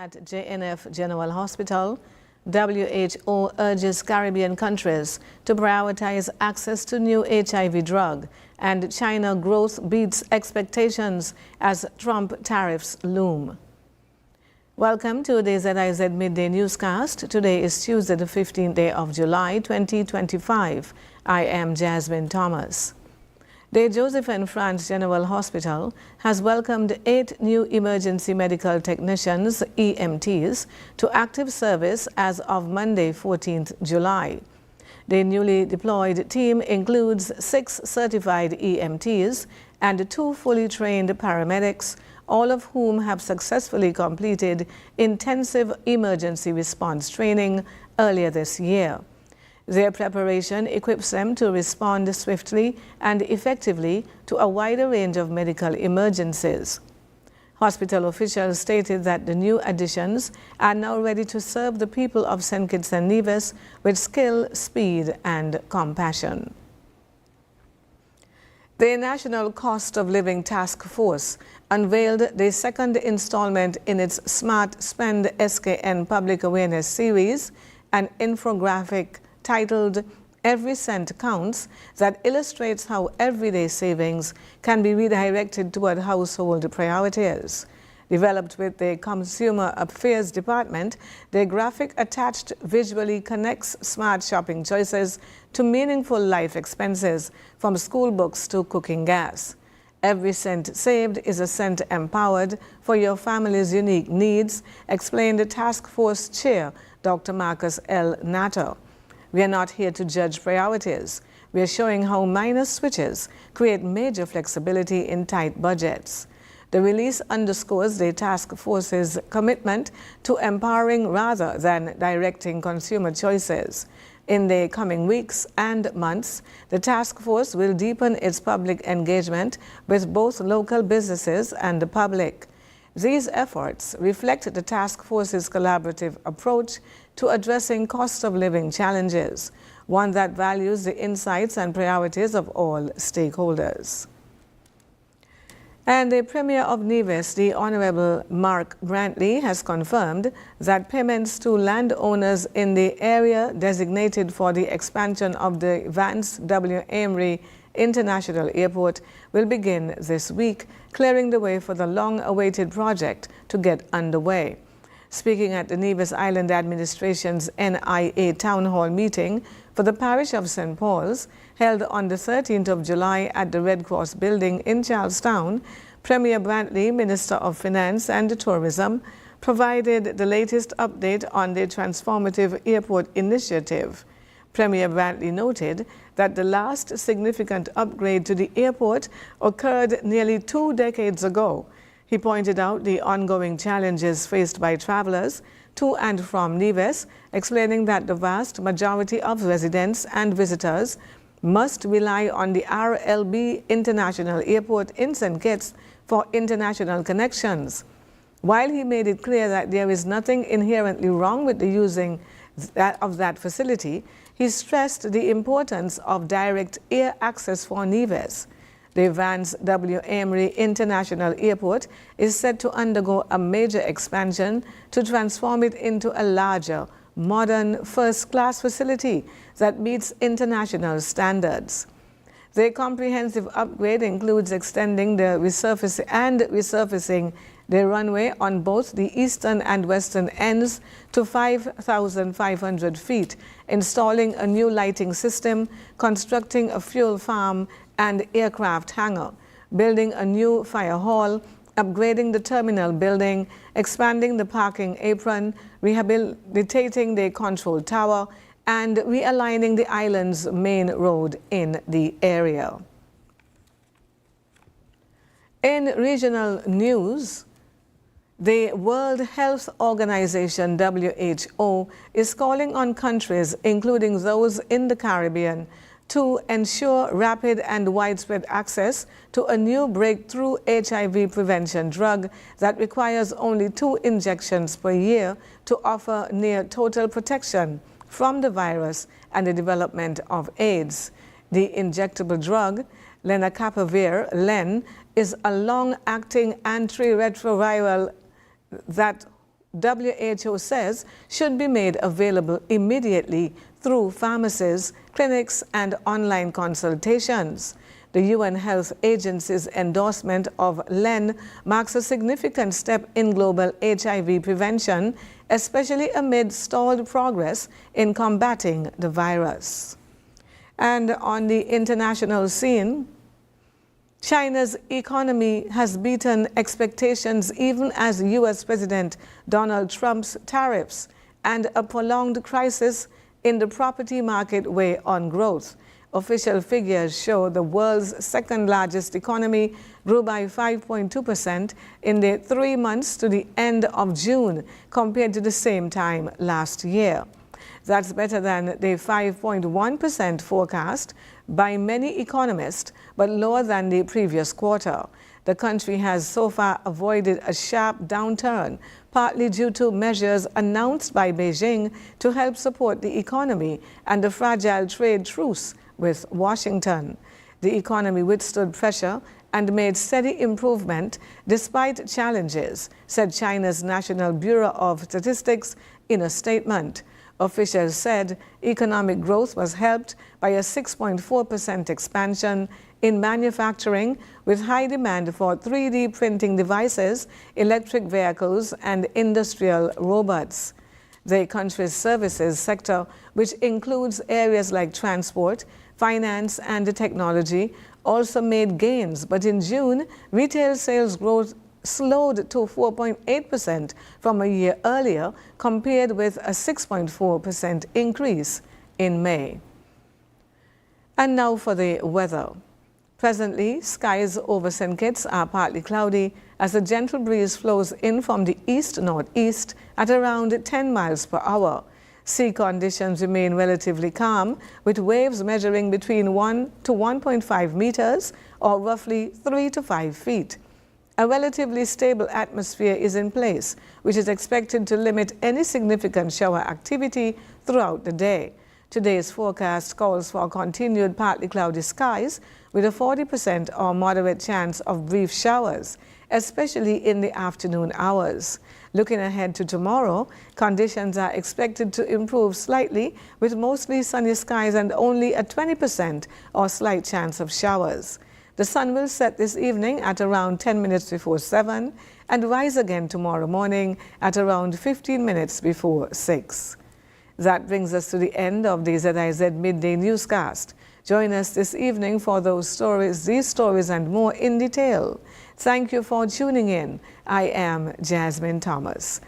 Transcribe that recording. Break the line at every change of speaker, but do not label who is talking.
At JNF General Hospital, WHO urges Caribbean countries to prioritize access to new HIV drug, and China growth beats expectations as Trump tariffs loom. Welcome to the ZIZ Midday newscast. Today is Tuesday, the 15th day of July, 2025. I am Jasmine Thomas. The Joseph and France General Hospital has welcomed 8 new emergency medical technicians, EMTs, to active service as of Monday, 14th July. The newly deployed team includes 6 certified EMTs and 2 fully trained paramedics, all of whom have successfully completed intensive emergency response training earlier this year. Their preparation equips them to respond swiftly and effectively to a wider range of medical emergencies. Hospital officials stated that the new additions are now ready to serve the people of St. Kitts and Nevis with skill, speed, and compassion. The National Cost of Living Task Force unveiled the second installment in its Smart Spend SKN Public Awareness Series, an infographic titled "Every Cent Counts" that illustrates how everyday savings can be redirected toward household priorities. Developed with the Consumer Affairs Department, the graphic attached visually connects smart shopping choices to meaningful life expenses, from school books to cooking gas. Every cent saved is a cent empowered for your family's unique needs, explained the task force chair, Dr. Marcus L. Natter. We are not here to judge priorities. We are showing how minor switches create major flexibility in tight budgets. The release underscores the task force's commitment to empowering rather than directing consumer choices. In the coming weeks and months, the task force will deepen its public engagement with both local businesses and the public. These efforts reflect the task force's collaborative approach to addressing cost of living challenges, one that values the insights and priorities of all stakeholders. And the Premier of Nevis, the Honorable Mark Brantley, has confirmed that payments to landowners in the area designated for the expansion of the Vance W. Amory International Airport will begin this week, clearing the way for the long-awaited project to get underway. Speaking at the Nevis Island Administration's NIA Town Hall meeting for the parish of St. Paul's, held on the 13th of July at the Red Cross Building in Charlestown, Premier Brantley, Minister of Finance and Tourism, provided the latest update on the transformative airport initiative. Premier Brantley noted that the last significant upgrade to the airport occurred nearly 2 decades ago. He pointed out the ongoing challenges faced by travelers to and from Nevis, explaining that the vast majority of residents and visitors must rely on the RLB International Airport in St. Kitts for international connections. While he made it clear that there is nothing inherently wrong with the using of that facility, he stressed the importance of direct air access for Nevis. The Vance W. Amory International Airport is set to undergo a major expansion to transform it into a larger, modern, first-class facility that meets international standards. The comprehensive upgrade includes extending the resurfacing the runway on both the eastern and western ends to 5,500 feet, installing a new lighting system, constructing a fuel farm and aircraft hangar, building a new fire hall, upgrading the terminal building, expanding the parking apron, rehabilitating the control tower, and realigning the island's main road in the area. In regional news, the World Health Organization, WHO, is calling on countries, including those in the Caribbean, to ensure rapid and widespread access to a new breakthrough HIV prevention drug that requires only 2 injections per year to offer near total protection from the virus and the development of AIDS. The injectable drug, lenacapavir, LEN, is a long-acting antiretroviral that WHO says should be made available immediately through pharmacies, clinics, and online consultations. The UN Health Agency's endorsement of LEN marks a significant step in global HIV prevention, especially amid stalled progress in combating the virus. And on the international scene, China's economy has beaten expectations even as U.S. President Donald Trump's tariffs and a prolonged crisis in the property market weigh on growth. Official figures show the world's second-largest economy grew by 5.2% in the 3 months to the end of June compared to the same time last year. That's better than the 5.1% forecast by many economists, but lower than the previous quarter. The country has so far avoided a sharp downturn, partly due to measures announced by Beijing to help support the economy and the fragile trade truce with Washington. The economy withstood pressure and made steady improvement despite challenges, said China's National Bureau of Statistics in a statement. Officials said economic growth was helped by a 6.4% expansion in manufacturing, with high demand for 3D printing devices, electric vehicles, and industrial robots. The country's services sector, which includes areas like transport, finance, and technology, also made gains, but in June, retail sales growth slowed to 4.8% from a year earlier, compared with a 6.4% increase in May. And now for the weather. Presently, skies over St. Kitts are partly cloudy as a gentle breeze flows in from the east-northeast at around 10 miles per hour. Sea conditions remain relatively calm, with waves measuring between 1 to 1.5 meters, or roughly 3 to 5 feet. A relatively stable atmosphere is in place, which is expected to limit any significant shower activity throughout the day. Today's forecast calls for continued partly cloudy skies with a 40% or moderate chance of brief showers, especially in the afternoon hours. Looking ahead to tomorrow, conditions are expected to improve slightly with mostly sunny skies and only a 20% or slight chance of showers. The sun will set this evening at around 10 minutes before 7 and rise again tomorrow morning at around 15 minutes before 6. That brings us to the end of the ZIZ Midday Newscast. Join us this evening for these stories and more in detail. Thank you for tuning in. I am Jasmine Thomas.